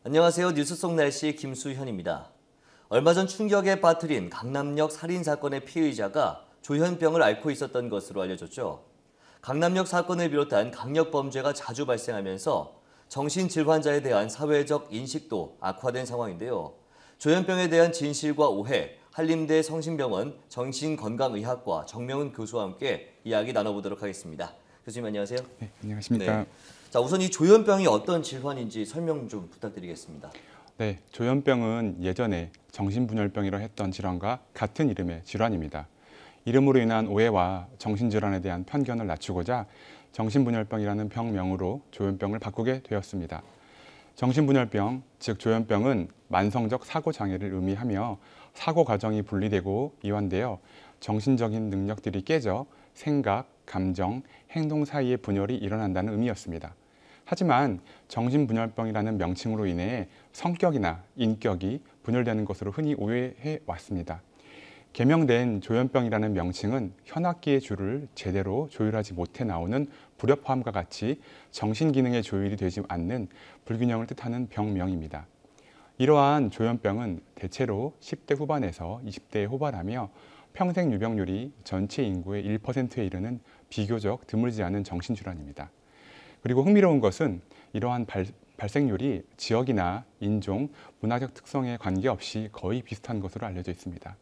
안녕하세요. 뉴스 속 날씨 김수현입니다. 얼마 전 충격에 빠뜨린 강남역 살인사건의 피의자가 조현병을 앓고 있었던 것으로 알려졌죠. 강남역 사건을 비롯한 강력범죄가 자주 발생하면서 정신질 환자에 대한 사회적 인식도 악화된 상황인데요. 조현병에 대한 진실과 오해, 한림대 성심병원 정신건강의학과 정명훈 교수와 함께 이야기 나눠보도록 하겠습니다. 교수님 안녕하세요. 네, 안녕하십니까. 네. 자, 우선 이 조현병이 어떤 질환인지 설명 좀 부탁드리겠습니다. 네, 조현병은 예전에 정신분열병이라 했던 질환과 같은 이름의 질환입니다. 이름으로 인한 오해와 정신질환에 대한 편견을 낮추고자 정신분열병이라는 병명으로 조현병을 바꾸게 되었습니다. 정신분열병, 즉 조현병은 만성적 사고장애를 의미하며 사고 과정이 분리되고 이완되어 정신적인 능력들이 깨져 생각, 감정, 행동 사이의 분열이 일어난다는 의미였습니다. 하지만 정신분열병이라는 명칭으로 인해 성격이나 인격이 분열되는 것으로 흔히 오해해 왔습니다. 개명된 조현병이라는 명칭은 현악기의 줄을 제대로 조율하지 못해 나오는 불협화음과 같이 정신기능의 조율이 되지 않는 불균형을 뜻하는 병명입니다. 이러한 조현병은 대체로 10대 후반에서 20대에 호발하며 평생 유병률이 전체 인구의 1%에 이르는 비교적 드물지 않은 정신질환입니다. 그리고 흥미로운 것은 이러한 발생률이 지역이나 인종, 문화적 특성에 관계없이 거의 비슷한 것으로 알려져 있습니다.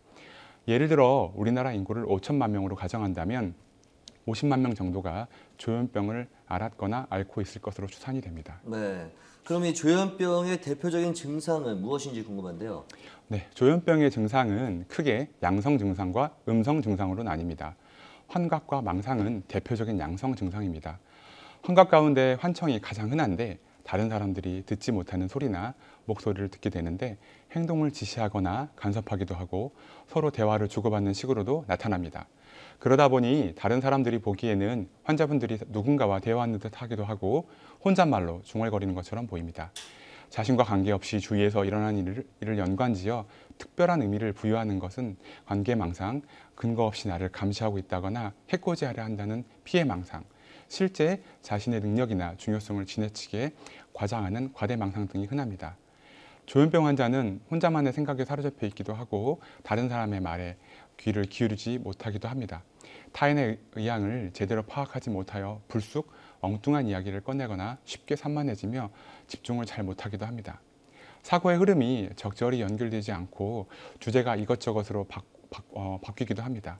예를 들어 우리나라 인구를 5천만 명으로 가정한다면 50만 명 정도가 조현병을 앓았거나 앓고 있을 것으로 추산이 됩니다. 네. 그럼 이 조현병의 대표적인 증상은 무엇인지 궁금한데요. 네, 조현병의 증상은 크게 양성 증상과 음성 증상으로 나뉩니다. 환각과 망상은 대표적인 양성 증상입니다. 환각 가운데 환청이 가장 흔한데 다른 사람들이 듣지 못하는 소리나 목소리를 듣게 되는데 행동을 지시하거나 간섭하기도 하고 서로 대화를 주고받는 식으로도 나타납니다. 그러다 보니 다른 사람들이 보기에는 환자분들이 누군가와 대화하는 듯 하기도 하고 혼잣말로 중얼거리는 것처럼 보입니다. 자신과 관계없이 주위에서 일어난 일을 연관지어 특별한 의미를 부여하는 것은 관계망상, 근거 없이 나를 감시하고 있다거나 해코지하려 한다는 피해망상, 실제 자신의 능력이나 중요성을 지나치게 과장하는 과대망상 등이 흔합니다. 조현병 환자는 혼자만의 생각에 사로잡혀 있기도 하고 다른 사람의 말에 귀를 기울이지 못하기도 합니다. 타인의 의향을 제대로 파악하지 못하여 불쑥 엉뚱한 이야기를 꺼내거나 쉽게 산만해지며 집중을 잘 못하기도 합니다. 사고의 흐름이 적절히 연결되지 않고 주제가 이것저것으로 바뀌기도 합니다.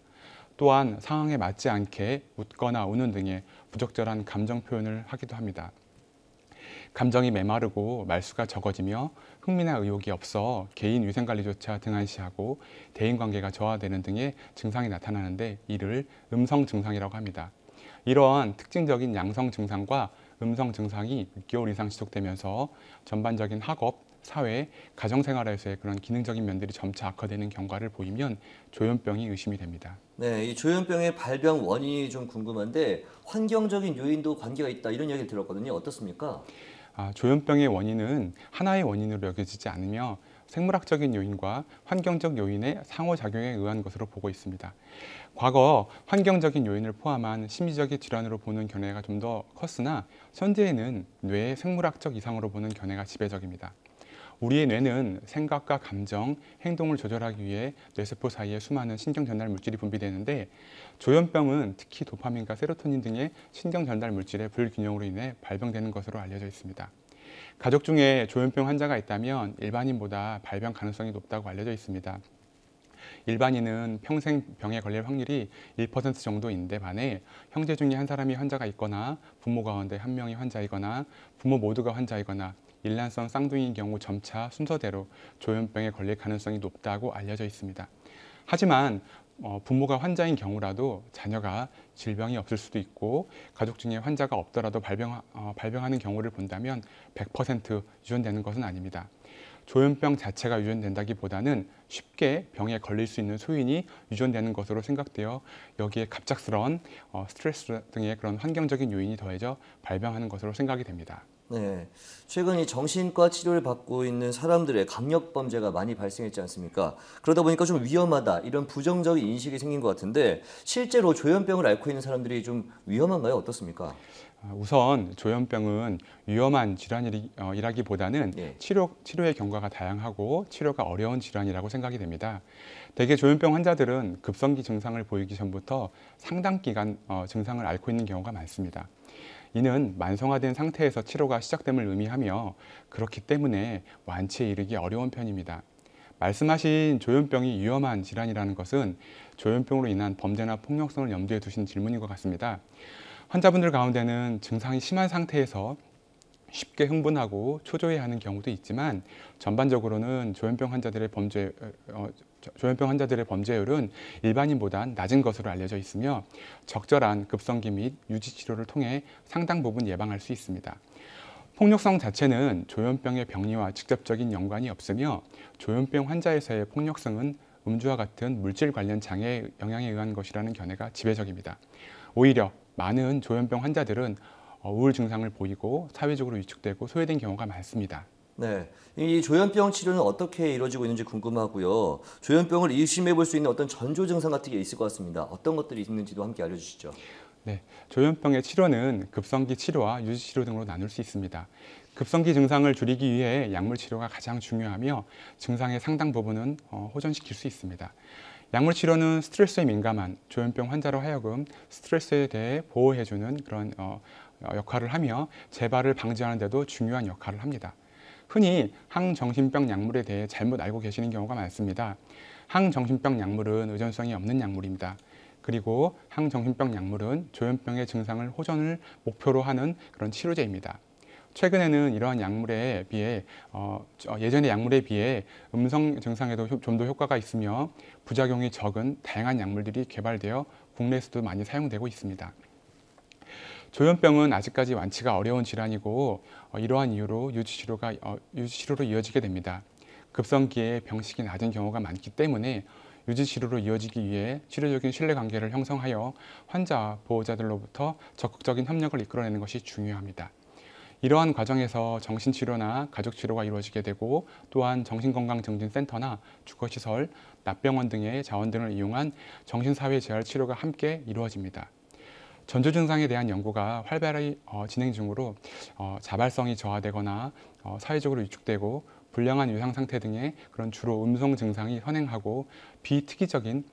또한 상황에 맞지 않게 웃거나 우는 등의 부적절한 감정 표현을 하기도 합니다. 감정이 메마르고 말수가 적어지며 흥미나 의욕이 없어 개인 위생관리조차 등한시하고 대인관계가 저하되는 등의 증상이 나타나는데 이를 음성 증상이라고 합니다. 이러한 특징적인 양성 증상과 음성 증상이 6개월 이상 지속되면서 전반적인 학업, 사회, 가정생활에서의 그런 기능적인 면들이 점차 악화되는 경과를 보이면 조현병이 의심이 됩니다. 네, 이 조현병의 발병 원인이 좀 궁금한데 환경적인 요인도 관계가 있다 이런 이야기를 들었거든요. 어떻습니까? 조현병의 원인은 하나의 원인으로 여겨지지 않으며 생물학적인 요인과 환경적 요인의 상호작용에 의한 것으로 보고 있습니다. 과거 환경적인 요인을 포함한 심리적인 질환으로 보는 견해가 좀 더 컸으나 현재에는 뇌의 생물학적 이상으로 보는 견해가 지배적입니다. 우리의 뇌는 생각과 감정, 행동을 조절하기 위해 뇌세포 사이에 수많은 신경 전달 물질이 분비되는데 조현병은 특히 도파민과 세로토닌 등의 신경 전달 물질의 불균형으로 인해 발병되는 것으로 알려져 있습니다. 가족 중에 조현병 환자가 있다면 일반인보다 발병 가능성이 높다고 알려져 있습니다. 일반인은 평생 병에 걸릴 확률이 1% 정도인데 반해 형제 중에 한 사람이 환자가 있거나 부모 가운데 한 명이 환자이거나 부모 모두가 환자이거나 일란성 쌍둥이인 경우 점차 순서대로 조현병에 걸릴 가능성이 높다고 알려져 있습니다. 하지만 부모가 환자인 경우라도 자녀가 질병이 없을 수도 있고 가족 중에 환자가 없더라도 발병하는 경우를 본다면 100% 유전되는 것은 아닙니다. 조현병 자체가 유전된다기보다는 쉽게 병에 걸릴 수 있는 소인이 유전되는 것으로 생각되어 여기에 갑작스러운 스트레스 등의 그런 환경적인 요인이 더해져 발병하는 것으로 생각이 됩니다. 네, 최근 이 정신과 치료를 받고 있는 사람들의 강력범죄가 많이 발생했지 않습니까? 그러다 보니까 좀 위험하다 이런 부정적인 인식이 생긴 것 같은데 실제로 조현병을 앓고 있는 사람들이 좀 위험한가요? 어떻습니까? 우선 조현병은 위험한 질환이라기보다는 예. 치료의 경과가 다양하고 치료가 어려운 질환이라고 생각이 됩니다. 대개 조현병 환자들은 급성기 증상을 보이기 전부터 상당 기간 증상을 앓고 있는 경우가 많습니다. 이는 만성화된 상태에서 치료가 시작됨을 의미하며 그렇기 때문에 완치에 이르기 어려운 편입니다. 말씀하신 조현병이 위험한 질환이라는 것은 조현병으로 인한 범죄나 폭력성을 염두에 두신 질문인 것 같습니다. 환자분들 가운데는 증상이 심한 상태에서 쉽게 흥분하고 초조해하는 경우도 있지만 전반적으로는 조현병 환자들의 범죄율은 일반인보단 낮은 것으로 알려져 있으며 적절한 급성기 및 유지 치료를 통해 상당 부분 예방할 수 있습니다. 폭력성 자체는 조현병의 병리와 직접적인 연관이 없으며 조현병 환자에서의 폭력성은 음주와 같은 물질 관련 장애의 영향에 의한 것이라는 견해가 지배적입니다. 오히려 많은 조현병 환자들은 우울 증상을 보이고 사회적으로 위축되고 소외된 경우가 많습니다. 네, 이 조현병 치료는 어떻게 이루어지고 있는지 궁금하고요. 조현병을 의심해 볼 수 있는 어떤 전조 증상 같은 게 있을 것 같습니다. 어떤 것들이 있는지도 함께 알려주시죠. 네, 조현병의 치료는 급성기 치료와 유지 치료 등으로 나눌 수 있습니다. 급성기 증상을 줄이기 위해 약물 치료가 가장 중요하며 증상의 상당 부분은 호전시킬 수 있습니다. 약물 치료는 스트레스에 민감한 조현병 환자로 하여금 스트레스에 대해 보호해주는 그런 역할을 하며 재발을 방지하는 데도 중요한 역할을 합니다. 흔히 항정신병 약물에 대해 잘못 알고 계시는 경우가 많습니다. 항정신병 약물은 의존성이 없는 약물입니다. 그리고 항정신병 약물은 조현병의 증상을 호전을 목표로 하는 그런 치료제입니다. 최근에는 이러한 약물에 비해 예전의 약물에 비해 음성 증상에도 좀 더 효과가 있으며 부작용이 적은 다양한 약물들이 개발되어 국내에서도 많이 사용되고 있습니다. 조현병은 아직까지 완치가 어려운 질환이고 이러한 이유로 유지치료로 이어지게 됩니다. 급성기에 병식이 낮은 경우가 많기 때문에 유지치료로 이어지기 위해 치료적인 신뢰관계를 형성하여 환자와 보호자들로부터 적극적인 협력을 이끌어내는 것이 중요합니다. 이러한 과정에서 정신치료나 가족치료가 이루어지게 되고 또한 정신건강증진센터나 주거시설, 납병원 등의 자원들을 이용한 정신사회재활치료가 함께 이루어집니다. 전조 증상에 대한 연구가 활발히 진행 중으로 자발성이 저하되거나 사회적으로 위축되고 불량한 유상 상태 등의 그런 주로 음성 증상이 선행하고 비특이적인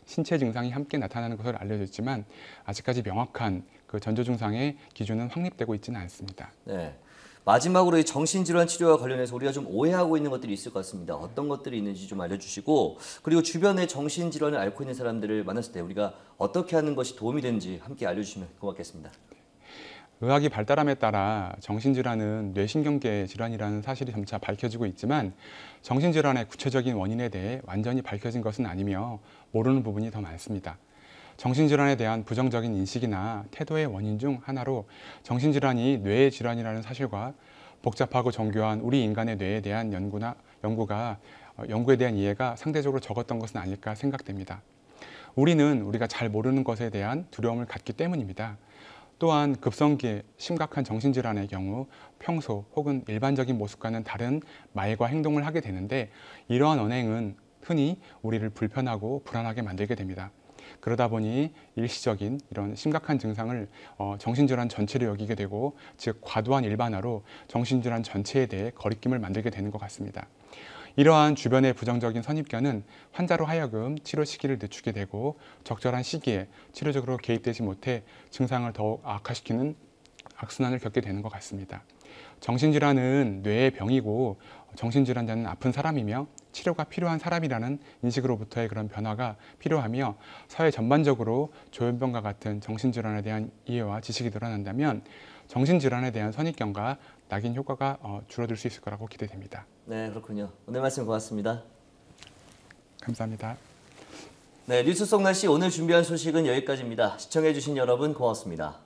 신체 증상이 함께 나타나는 것으로 알려져 있지만 아직까지 명확한 그 전조 증상의 기준은 확립되고 있지는 않습니다. 네. 마지막으로 이 정신질환 치료와 관련해서 우리가 좀 오해하고 있는 것들이 있을 것 같습니다. 어떤 것들이 있는지 좀 알려주시고 그리고 주변에 정신질환을 앓고 있는 사람들을 만났을 때 우리가 어떻게 하는 것이 도움이 되는지 함께 알려주시면 고맙겠습니다. 의학이 발달함에 따라 정신질환은 뇌신경계 질환이라는 사실이 점차 밝혀지고 있지만 정신질환의 구체적인 원인에 대해 완전히 밝혀진 것은 아니며 모르는 부분이 더 많습니다. 정신질환에 대한 부정적인 인식이나 태도의 원인 중 하나로 정신질환이 뇌의 질환이라는 사실과 복잡하고 정교한 우리 인간의 뇌에 대한 연구에 대한 이해가 상대적으로 적었던 것은 아닐까 생각됩니다. 우리가 잘 모르는 것에 대한 두려움을 갖기 때문입니다. 또한 급성기의 심각한 정신질환의 경우 평소 혹은 일반적인 모습과는 다른 말과 행동을 하게 되는데 이러한 언행은 흔히 우리를 불편하고 불안하게 만들게 됩니다. 그러다 보니 일시적인 이런 심각한 증상을 정신질환 전체로 여기게 되고 즉 과도한 일반화로 정신질환 전체에 대해 거리낌을 만들게 되는 것 같습니다. 이러한 주변의 부정적인 선입견은 환자로 하여금 치료 시기를 늦추게 되고 적절한 시기에 치료적으로 개입되지 못해 증상을 더욱 악화시키는 악순환을 겪게 되는 것 같습니다. 정신질환은 뇌의 병이고 정신질환자는 아픈 사람이며 치료가 필요한 사람이라는 인식으로부터의 그런 변화가 필요하며 사회 전반적으로 조현병과 같은 정신질환에 대한 이해와 지식이 늘어난다면 정신질환에 대한 선입견과 낙인 효과가 줄어들 수 있을 거라고 기대됩니다. 네, 그렇군요. 오늘 말씀 고맙습니다. 감사합니다. 네, 뉴스 속 날씨 오늘 준비한 소식은 여기까지입니다. 시청해주신 여러분 고맙습니다.